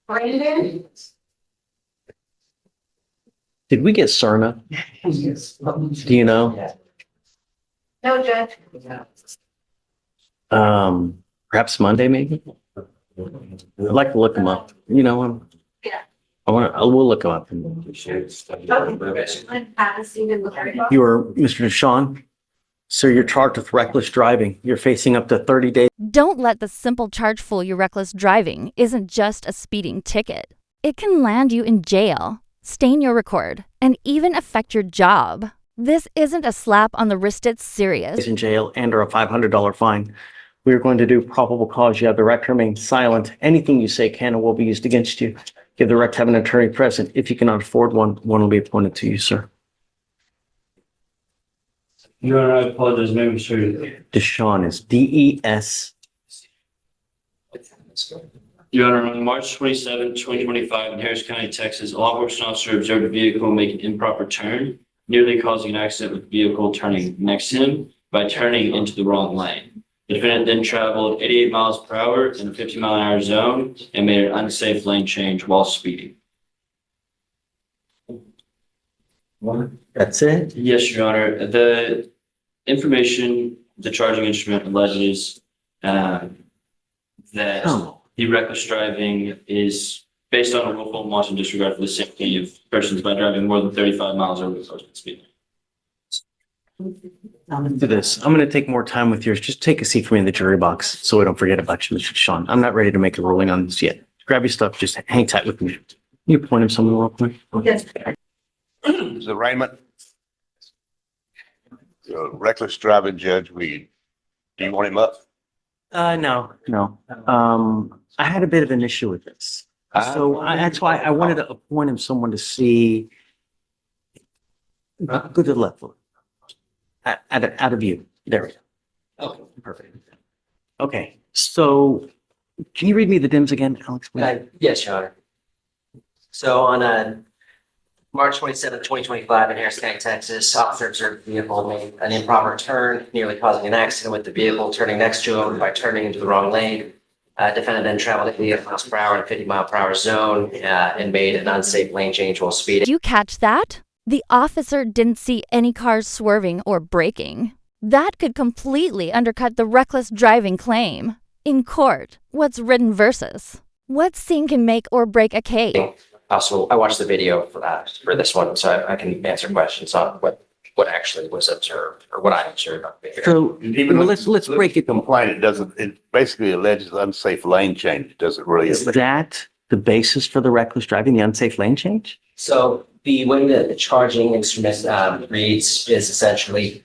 Brandon? Did we get Cerna? Do you know? No, Judge. Perhaps Monday, maybe? I'd like to look them up. You know, Yeah. we'll look them up. You are Mr. DeShawn? Sir, you're charged with reckless driving. You're facing up to 30 days. Don't let the simple charge fool you. Reckless driving isn't just a speeding ticket. It can land you in jail, stain your record, and even affect your job. This isn't a slap on the wrist, it's serious. In jail and or a $500 fine. We are going to do probable cause. You have the right to remain silent. Anything you say can or will be used against you. You have the right to have an attorney present. If you cannot afford one, one will be appointed to you, sir. Your Honor, I apologize, maybe sure. DeShawn is D-E-S. Your Honor, on March 27, 2025, in Harris County, Texas, a law enforcement officer observed a vehicle make an improper turn, nearly causing an accident with the vehicle turning next to him by turning into the wrong lane. The defendant then traveled 88 miles per hour in a 50-mile-an-hour zone and made an unsafe lane change while speeding. That's it? Yes, Your Honor. The information, the charging instrument alleges that the reckless driving is based on a willful and wanton disregard for the safety of persons by driving more than 35 miles over the posted speed limit. Do this. I'm going to take more time with yours. Just take a seat for me in the jury box so I don't forget about you, Mr. DeShawn. I'm not ready to make a ruling on this yet. Grab your stuff. Just hang tight with me. You point him somewhere real quick. Yes. Mr. Raymond. Reckless driving judge, do you want him up? No. I had a bit of an issue with this. That's why I wanted to appoint him someone to see. Go to the left. Out of view. There we go. Okay, perfect. Okay, so can you read me the DIMS again, Alex? Yes, Your Honor. So on March 27, 2025 in Harris County, Texas, officer observed the vehicle made an improper turn, nearly causing an accident with the vehicle turning next to him by turning into the wrong lane. Defendant then traveled at 88 miles per hour in a 50-mile-per-hour zone and made an unsafe lane change while speeding. Did you catch that? The officer didn't see any cars swerving or braking. That could completely undercut the reckless driving claim. In court, what's written versus what scene can make or break a case? Also, I watched the video for this one, so I can answer questions on what actually was observed or what I observed on the video. So Even let's break it. Complaint, it basically alleges unsafe lane change. Does it really? Is that the basis for the reckless driving, the unsafe lane change? So the way that the charging instrument reads is essentially,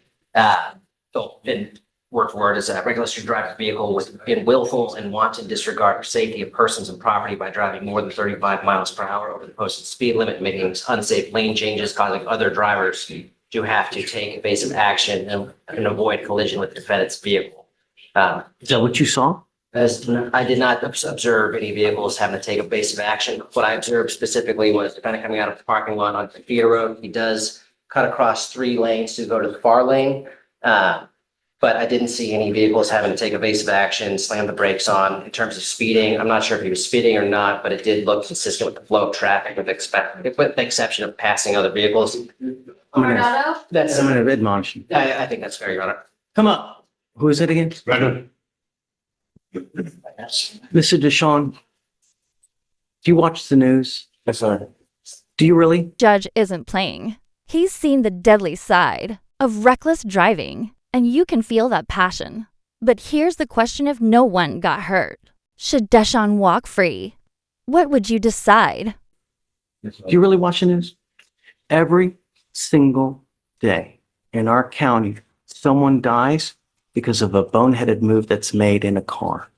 in word for word, is a recklessly drive vehicle in willful and wanton disregard for safety of persons and property by driving more than 35 miles per hour over the posted speed limit, making unsafe lane changes, causing other drivers to have to take evasive action and avoid collision with the defendant's vehicle. Is that what you saw? As I did not observe any vehicles having to take evasive action. What I observed specifically was the defendant coming out of the parking lot on the theater road. He does cut across 3 lanes to go to the far lane. But I didn't see any vehicles having to take evasive action, slam the brakes on. In terms of speeding, I'm not sure if he was speeding or not, but it did look consistent with the flow of traffic with the exception of passing other vehicles. Coronado? That's, I'm going to admonish you. I think that's fair, Your Honor. Come up. Who is it again? Brandon. Mr. DeShawn, do you watch the news? Yes, sir. Do you really? Judge isn't playing. He's seen the deadly side of reckless driving, and you can feel that passion. But here's the question: if no one got hurt, should DeShawn walk free? What would you decide? Do you really watch the news? Every single day in our county, someone dies because of a boneheaded move that's made in a car.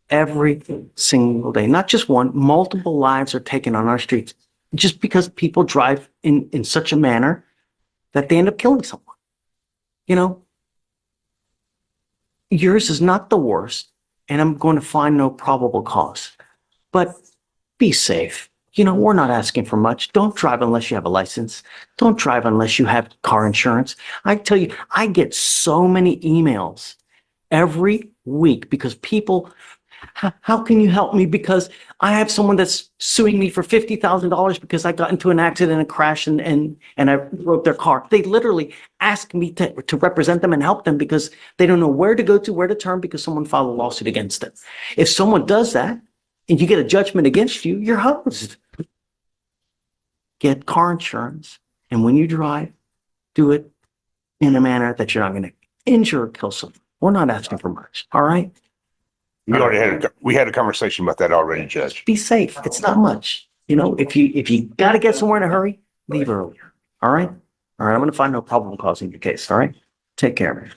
Every single day, not just one, multiple lives are taken on our streets just because people drive in such a manner that they end up killing someone. You know, yours is not the worst, and I'm going to find no probable cause. But be safe. You know, we're not asking for much. Don't drive unless you have a license. Don't drive unless you have car insurance. I tell you, I get so many emails every week because people How can you help me? Because I have someone that's suing me for $50,000 because I got into an accident, a crash, and I broke their car. They literally ask me to represent them and help them because they don't know where to go to, where to turn because someone filed a lawsuit against them. If someone does that and you get a judgment against you, you're hosed. Get car insurance. And when you drive, do it in a manner that you're not going to injure or kill someone. We're not asking for much. All right. We had a conversation about that already, Judge. Be safe. It's not much. You know, if you got to get somewhere in a hurry, leave earlier. All right. All right. I'm going to find no problem causing your case. All right. Take care, man.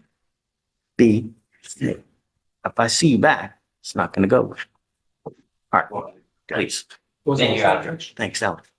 Be safe. If I see you back, it's not going to go. All right. Please. Thank you, Your Honor. Thanks, Alex.